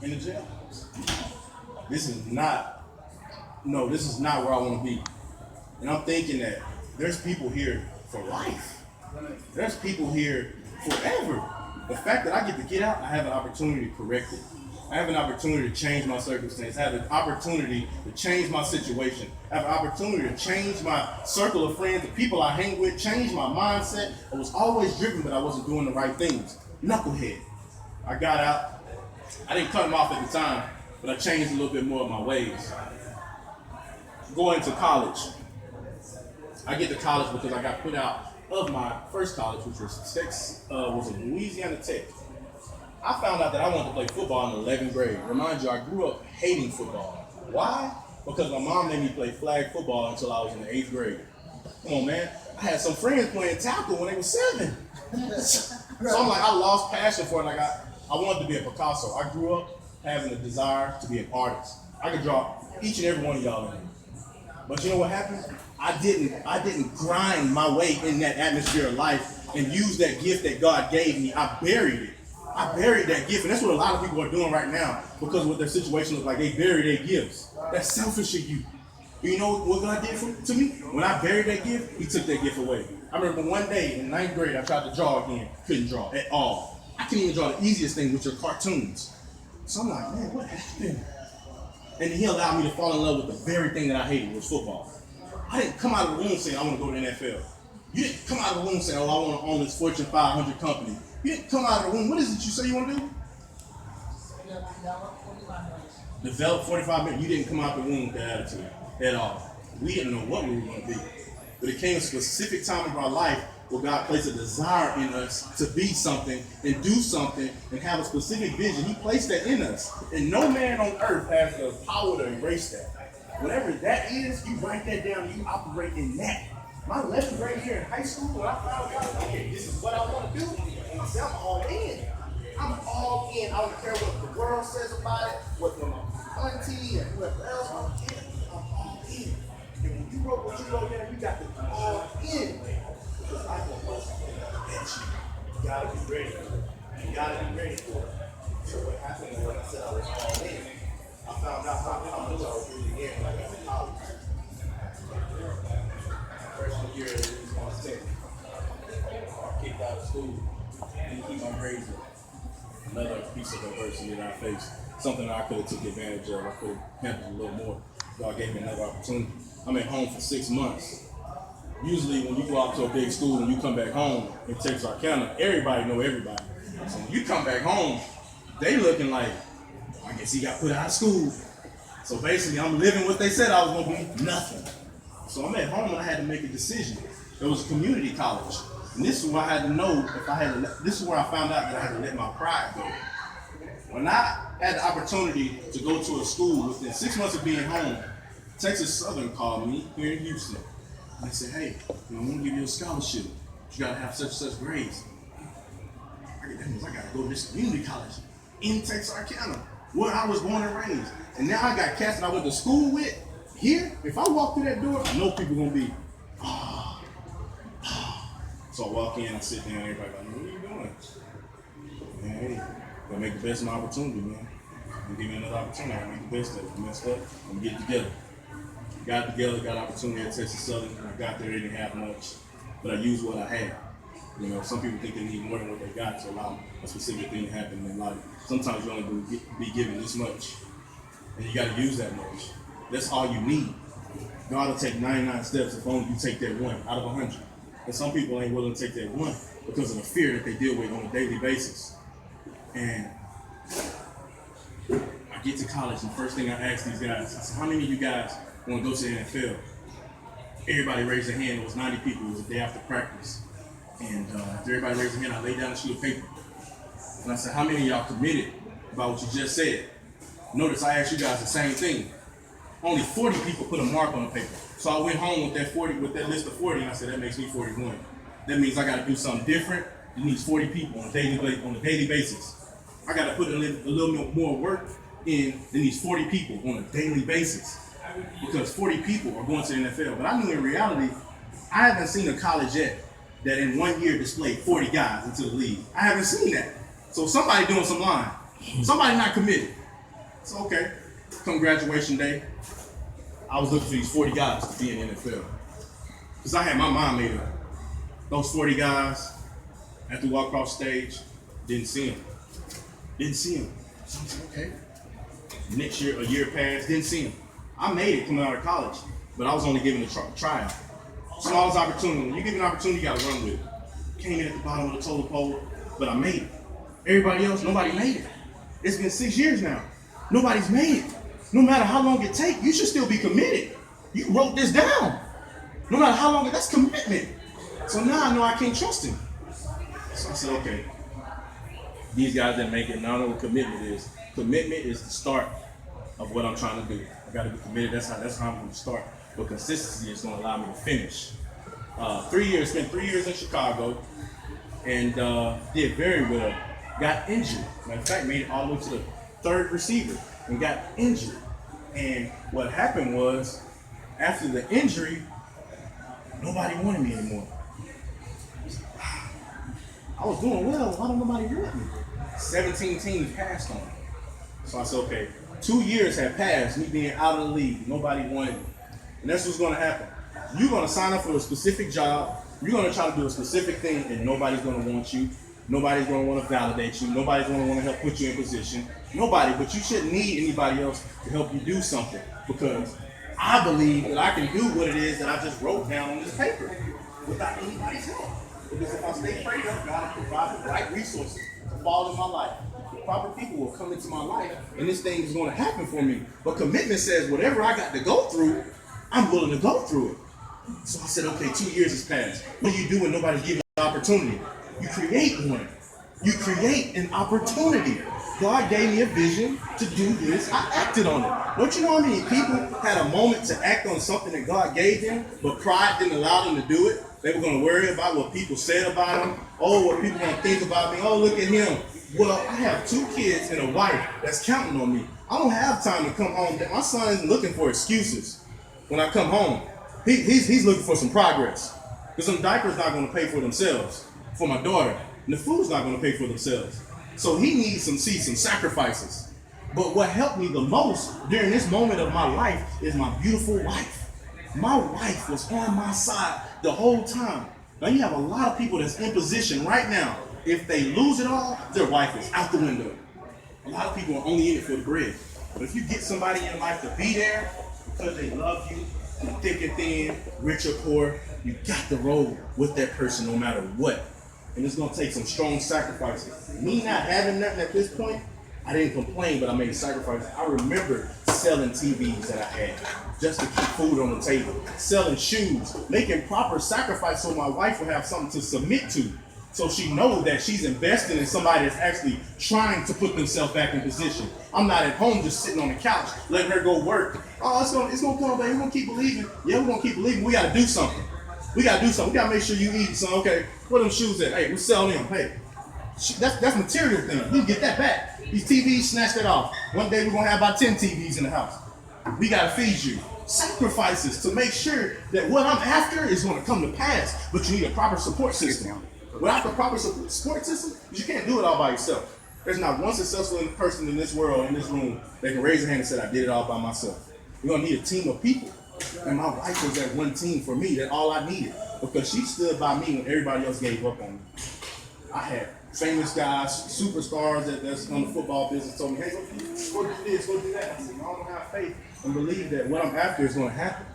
in the jail. This is not where I want to be. And I'm thinking that there's people here for life. There's people here forever. The fact that I get out, I have an opportunity to correct it. I have an opportunity to change my circumstance. I have an opportunity to change my situation. I have an opportunity to change my circle of friends, the people I hang with, change my mindset. I was always driven, but I wasn't doing the right things. Knucklehead. I got out. I didn't cut them off at the time, but I changed a little bit more of my ways. Going to college. I get to college because I got put out of my first college, which was in Louisiana Tech. I found out that I wanted to play football in the 11th grade. Remind you, I grew up hating football. Why? Because my mom made me play flag football until I was in the 8th grade. Come on, man. I had some friends playing tackle when they were 7. So I'm like, I lost passion for it. Like I wanted to be a Picasso. I grew up having a desire to be an artist. I could draw each and every one of y'all in here. But you know what happened? I didn't grind my way in that atmosphere of life and use that gift that God gave me. I buried it. I buried that gift, and that's what a lot of people are doing right now because of what their situation looks like. They bury their gifts. That's selfish of you. You know what God did to me? When I buried that gift, He took that gift away. I remember one day in 9th grade, I tried to draw again. Couldn't draw at all. I couldn't even draw the easiest thing, which are cartoons. So I'm like, man, what happened? And He allowed me to fall in love with the very thing that I hated, was football. I didn't come out of the womb saying I want to go to the NFL. You didn't come out of the womb saying, oh, I want to own this Fortune 500 company. You didn't come out of the womb. What is it you say you want to do? Develop 45 minutes. You didn't come out the womb with that attitude at all. We didn't know what we were going to be. But it came a specific time in our life where God placed a desire in us to be something and do something and have a specific vision. He placed that in us. And no man on earth has the power to erase that. Whatever that is, you write that down and you operate in that. My 11th grade year in high school, when I found out, okay, this is what I want to do, I said, I'm all in. I'm all in. I don't care what the world says about it, what my auntie and whoever else, I don't care. I'm all in. And when you wrote what you wrote down, you got to be all in. Because I can post something at you. You got to be ready for it. You got to be ready for it. So what happened when I said I was all in, I found out how much I was really in when I got to college. Freshman year, it was on 10. I kicked out of school. Didn't keep my grades up. Another piece of adversity that I faced. Something that I could have took advantage of. I could have handled a little more. God gave me another opportunity. I'm at home for 6 months. Usually when you go out to a big school and you come back home in Texarkana, everybody know everybody. So when you come back home, they looking like, I guess he got put out of school. So basically I'm living what they said I was going to be, nothing. So I'm at home and I had to make a decision. It was a community college. And this is where I had to know this is where I found out that I had to let my pride go. When I had the opportunity to go to a school within 6 months of being home, Texas Southern called me here in Houston. And they said, hey, I want to give you a scholarship. You got to have such and such grades. That means I got to go to this community college in Texarkana, where I was born and raised. And now I got cats that I went to school with. Here, if I walk through that door, I know people going to be, So I walk in, I sit down, everybody like, what are you doing? Man, hey, gotta make the best of my opportunity, man. You give me another opportunity, I gotta make the best of it. I messed up, I'm gonna get it together. Got together, got an opportunity at Texas Southern. When I got there, they didn't have much, but I used what I had. You know, some people think they need more than what they got to allow a specific thing to happen in their life. Sometimes you only be given this much, and you gotta use that much. That's all you need. God will take 99 steps if only you take that one out of 100. And some people ain't willing to take that one because of the fear that they deal with on a daily basis. And I get to college, and the first thing I ask these guys, I said, how many of you guys want to go to the NFL? Everybody raised their hand. It was 90 people. It was the day after practice. And after everybody raised their hand, I laid down a sheet of paper. And I said, how many of y'all committed about what you just said? Notice I asked you guys the same thing. Only 40 people put a mark on the paper. So I went home with that list of 40, and I said, that makes me 41. That means I got to do something different. It needs 40 people on a daily basis. I got to put a little bit more work in than these 40 people on a daily basis. Because 40 people are going to the NFL. But I knew in reality, I haven't seen a college yet that in 1 year displayed 40 guys into the league. I haven't seen that. So somebody doing some lying. Somebody not committed. So okay, come graduation day, I was looking for these 40 guys to be in the NFL. Because I had my mind made up. Those 40 guys, after we walked across stage, didn't see them. Didn't see them. So I said, okay. Next year, a year passed, didn't see them. I made it coming out of college, but I was only given a tryout. Smallest opportunity. When you give an opportunity, you gotta run with it. Came in at the bottom of the totem pole, but I made it. Everybody else, nobody made it. It's been 6 years now. Nobody's made it. No matter how long it takes, you should still be committed. You wrote this down. No matter how long, that's commitment. So now I know I can't trust him. So I said, okay, these guys didn't make it, and I don't know what commitment is. Commitment is the start of what I'm trying to do. I gotta be committed, that's how I'm gonna start. But consistency is gonna allow me to finish. 3 years, spent 3 years in Chicago, and did very well. Got injured. Matter of fact, made it all the way to the third receiver and got injured. And what happened was, after the injury, nobody wanted me anymore. I was doing well, why don't nobody want me? 17 teams passed on me. So I said, okay, 2 years have passed, me being out of the league, nobody wanted me. And that's what's gonna happen. You're gonna sign up for a specific job, you're gonna try to do a specific thing, and nobody's gonna want you. Nobody's gonna wanna validate you. Nobody's gonna wanna help put you in position. Nobody, but you shouldn't need anybody else to help you do something, because I believe that I can do what it is that I just wrote down on this paper without anybody's help. Because if I stay prayed up, God will provide the right resources to fall in my life. The proper people will come into my life, and this thing is gonna happen for me. But commitment says whatever I got to go through, I'm willing to go through it. So I said, okay, 2 years has passed. What do you do when nobody's giving you an opportunity? You create one. You create an opportunity. God gave me a vision to do this. I acted on it. Don't you know how many people had a moment to act on something that God gave them, but pride didn't allow them to do it? They were going to worry about what people said about them. Oh, what people going to think about me. Oh, look at him. Well, I have 2 kids and a wife that's counting on me. I don't have time to come home. My son isn't looking for excuses when I come home. He's looking for some progress. Because some diapers not going to pay for themselves for my daughter. And the food's not going to pay for themselves. So he needs some sacrifices. But what helped me the most during this moment of my life is my beautiful wife. My wife was on my side the whole time. Now you have a lot of people that's in position right now. If they lose it all, their wife is out the window. A lot of people are only in it for the bread. But if you get somebody in your life to be there because they love you, through thick and thin, rich or poor, you got to roll with that person no matter what. And it's gonna take some strong sacrifices. Me not having nothing at this point, I didn't complain, but I made sacrifices. I remember selling TVs that I had just to keep food on the table, selling shoes, making proper sacrifice so my wife will have something to submit to. So she knows that she's investing in somebody that's actually trying to put themselves back in position. I'm not at home just sitting on the couch, letting her go work. Oh, it's gonna come, baby. We're gonna keep believing. Yeah, we're gonna keep believing. We gotta do something. We gotta do something. We gotta make sure you eat. So, okay, where them shoes at? Hey, we sell them. Hey, that's material thing. You can get that back. These TVs, snatch that off. One day we're gonna have about 10 TVs in the house. We gotta feed you. Sacrifices to make sure that what I'm after is gonna come to pass. But you need a proper support system. Without the proper support system, you can't do it all by yourself. There's not one successful person in this world, in this room, that can raise their hand and say, I did it all by myself. You're gonna need a team of people. And my wife was that one team for me, that all I needed. Because she stood by me when everybody else gave up on me. I had famous guys, superstars that's on the football business told me, hey, go do this, go do that. I said, I don't have faith and believe that what I'm after is gonna happen.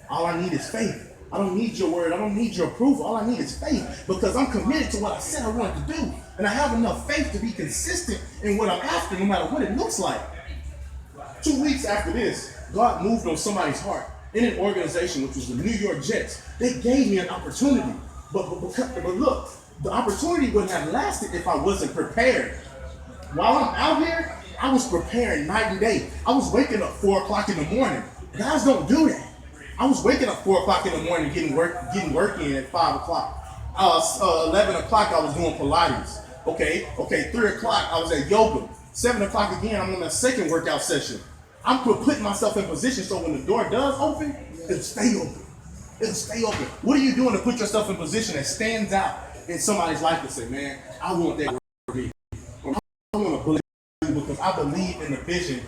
All I need is faith. I don't need your word. I don't need your approval. All I need is faith, because I'm committed to what I said I wanted to do. And I have enough faith to be consistent in what I'm after, no matter what it looks like. 2 weeks after this, God moved on somebody's heart in an organization, which was the New York Jets. They gave me an opportunity. But look, the opportunity wouldn't have lasted if I wasn't prepared. While I'm out here, I was preparing night and day. I was waking up 4 o'clock in the morning. Guys don't do that. I was waking up 4 o'clock in the morning, getting work in at 5 o'clock. 11 o'clock, I was doing Pilates. Okay, 3 o'clock, I was at yoga. 7 o'clock again, I'm on that second workout session. I'm putting myself in position so when the door does open, it'll stay open. It'll stay open. What are you doing to put yourself in position that stands out in somebody's life to say, man, I want that for me. I want to believe because I believe in the vision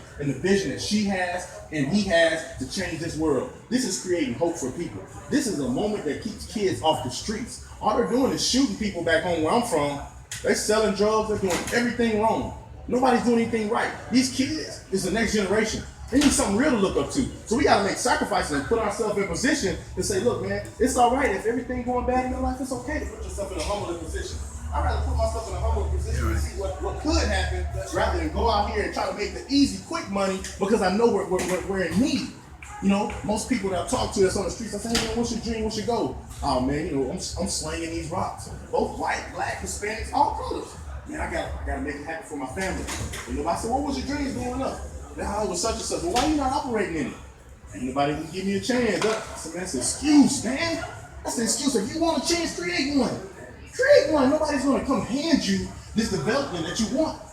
that she has and he has to change this world. This is creating hope for people. This is a moment that keeps kids off the streets. All they're doing is shooting people back home where I'm from. They're selling drugs, they're doing everything wrong. Nobody's doing anything right. These kids is the next generation. They need something real to look up to. So we gotta make sacrifices and put ourselves in position to say, look, man, it's all right. If everything going bad in your life, it's okay to put yourself in a humbling position. I'd rather put myself in a humbling position and see what could happen rather than go out here and try to make the easy, quick money because I know we're in need. You know, most people that I talk to that's on the streets, I say, hey man, what's your dream? What's your goal? Oh man, you know, I'm slinging these rocks. Both white, black, Hispanics, all colors. Man, I gotta make it happen for my family. And nobody said, what was your dreams growing up? Now it was such and such. Well, why are you not operating in it? Ain't nobody can give me a chance. I said, man, that's an excuse, man. That's an excuse. If you want a chance, create one. Create one. Nobody's gonna come hand you this development that you want.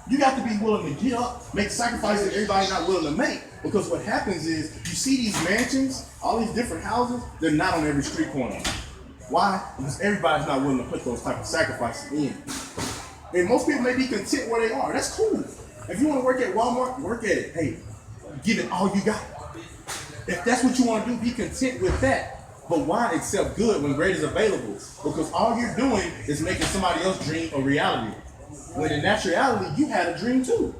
You got to be willing to get up, make sacrifices that everybody's not willing to make. Because what happens is, you see these mansions, all these different houses, they're not on every street corner. Why? Because everybody's not willing to put those type of sacrifices in. And most people may be content where they are. That's cool. If you want to work at Walmart, work at it. Hey, give it all you got. If that's what you want to do, be content with that. But why accept good when great is available? Because all you're doing is making somebody else's dream a reality. When in actuality, you had a dream too.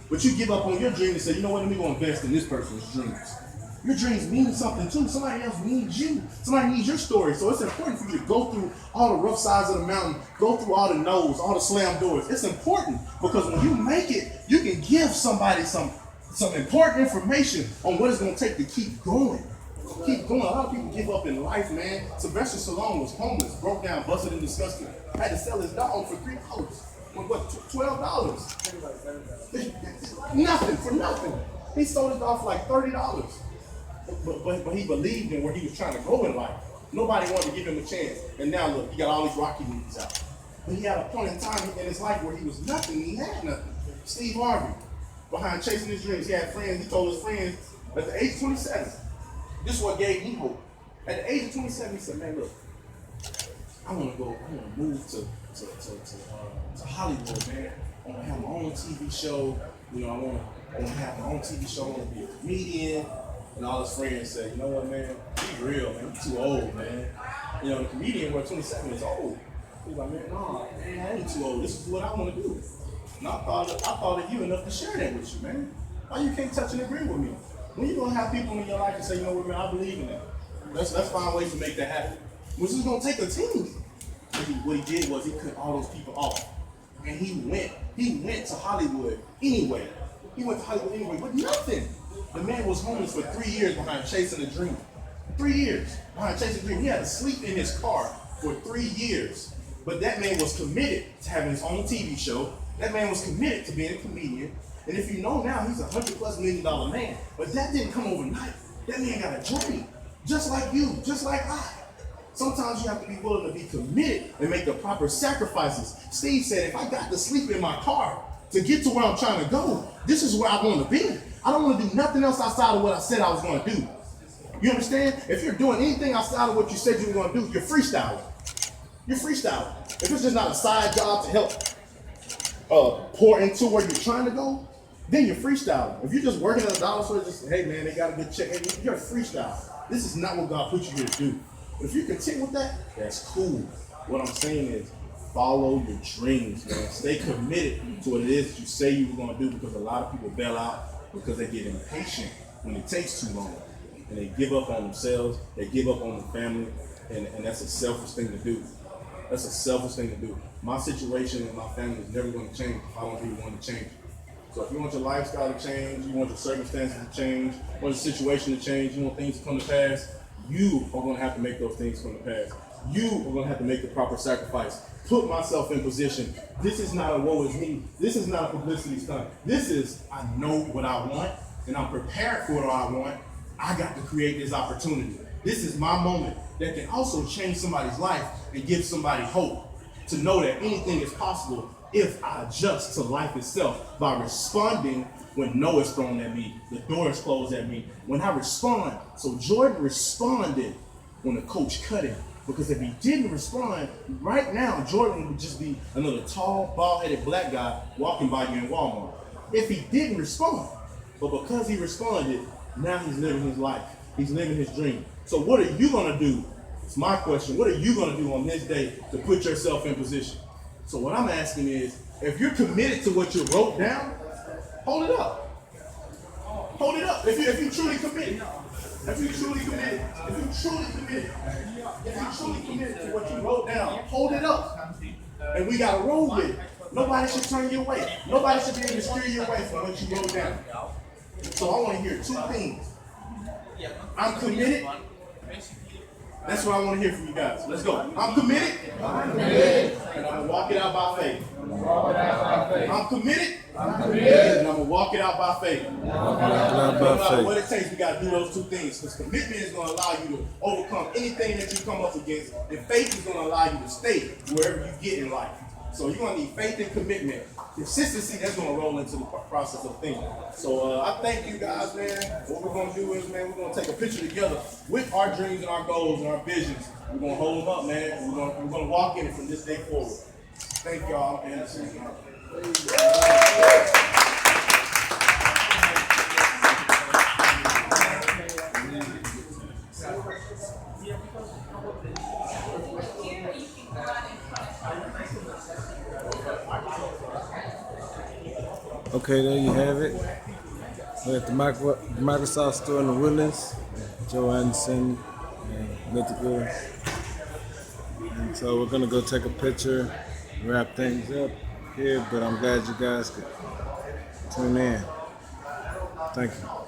But you give up on your dream and say, you know what, let me go invest in this person's dreams. Your dreams mean something too. Somebody else needs you. Somebody needs your story. So it's important for you to go through all the rough sides of the mountain, go through all the no's, all the slam doors. It's important because when you make it, you can give somebody some important information on what it's going to take to keep going. Keep going. A lot of people give up in life, man. Sylvester Stallone was homeless, broke down, busted, and disgusted. Had to sell his dog for $3. What, $12? Nothing, for nothing. He sold his dog for like $30. But he believed in where he was trying to go in life. Nobody wanted to give him a chance. And now look, he got all these Rocky movies out. But he had a point in time in his life where he was nothing, he had nothing. Steve Harvey, behind chasing his dreams, he had friends, he told his friends, at the age of 27, this is what gave me hope. At the age of 27, he said, man, look, I want to move to Hollywood, man. I want to have my own TV show. You know, I want to have my own TV show. I want to be a comedian. And all his friends said, you know what, man? Be real, man. You're too old, man. You know, the comedian where 27 is old. He's like, man, no, man, I ain't too old. This is what I want to do. And I thought of you enough to share that with you, man. Why you can't touch and agree with me? When you gonna have people in your life and say, you know what, man, I believe in that. Let's find ways to make that happen. Which is gonna take a team. What he did was he cut all those people off. And he went to Hollywood anyway. He went to Hollywood anyway with nothing. The man was homeless for 3 years behind chasing a dream. 3 years behind chasing a dream. He had to sleep in his car for 3 years. But that man was committed to having his own TV show. That man was committed to being a comedian. And if you know now, he's $100+ million man. But that didn't come overnight. That man got a dream. Just like you, just like I. Sometimes you have to be willing to be committed and make the proper sacrifices. Steve said, if I got to sleep in my car to get to where I'm trying to go, this is where I want to be. I don't want to do nothing else outside of what I said I was going to do. You understand? If you're doing anything outside of what you said you were going to do, you're freestyling. You're freestyling. If it's just not a side job to help pour into where you're trying to go, then you're freestyling. If you're just working at a dollar store, just, hey man, they got a good check, hey, you're freestyling. This is not what God put you here to do. But if you're content with that, that's cool. What I'm saying is, follow your dreams, man. Stay committed to what it is that you say you were going to do, because a lot of people bail out because they get impatient when it takes too long. And they give up on themselves, they give up on the family, and that's a selfish thing to do. That's a selfish thing to do. My situation and my family is never going to change if I don't be one to change. So if you want your lifestyle to change, you want your circumstances to change, you want your situation to change, you want things to come to pass, you are going to have to make those things come to pass. You are going to have to make the proper sacrifice. Put myself in position. This is not a woe is me. This is not a publicity stunt. This is, I know what I want, and I'm prepared for what I want. I got to create this opportunity. This is my moment that can also change somebody's life and give somebody hope to know that anything is possible if I adjust to life itself by responding when no is thrown at me, the door is closed at me. When I respond, so Jordan responded when the coach cut him. Because if he didn't respond, right now, Jordan would just be another tall, bald-headed black guy walking by you in Walmart. if he didn't respond. But because he responded, now he's living his life. He's living his dream. So what are you gonna do? It's my question. What are you gonna do on this day to put yourself in position? So what I'm asking is, if you're committed to what you wrote down, hold it up. Hold it up. If you truly committed. If you truly committed to what you wrote down, hold it up. And we gotta roll with it. Nobody should turn you away. Nobody should be able to steer you away from what you wrote down. So I want to hear two things. I'm committed. That's what I want to hear from you guys. Let's go. I'm committed. And I'm going to walk it out by faith. I'm committed. And I'm going to walk it out by faith. No matter what it takes, we got to do those two things. Because commitment is going to allow you to overcome anything that you come up against. And faith is going to allow you to stay wherever you get in life. So you're going to need faith and commitment. Consistency, that's going to roll into the process of thinking. So I thank you guys, man. What we're going to do is, man, we're going to take a picture together with our dreams and our goals and our visions. We're going to hold them up, man. We're going to walk in it from this day forward. Thank y'all, Anderson. Okay, there you have it. We're at the Microsoft store in the Woodlands. Joe Anderson and Mythical. And so we're gonna go take a picture, wrap things up here, but I'm glad you guys could tune in. Thank you.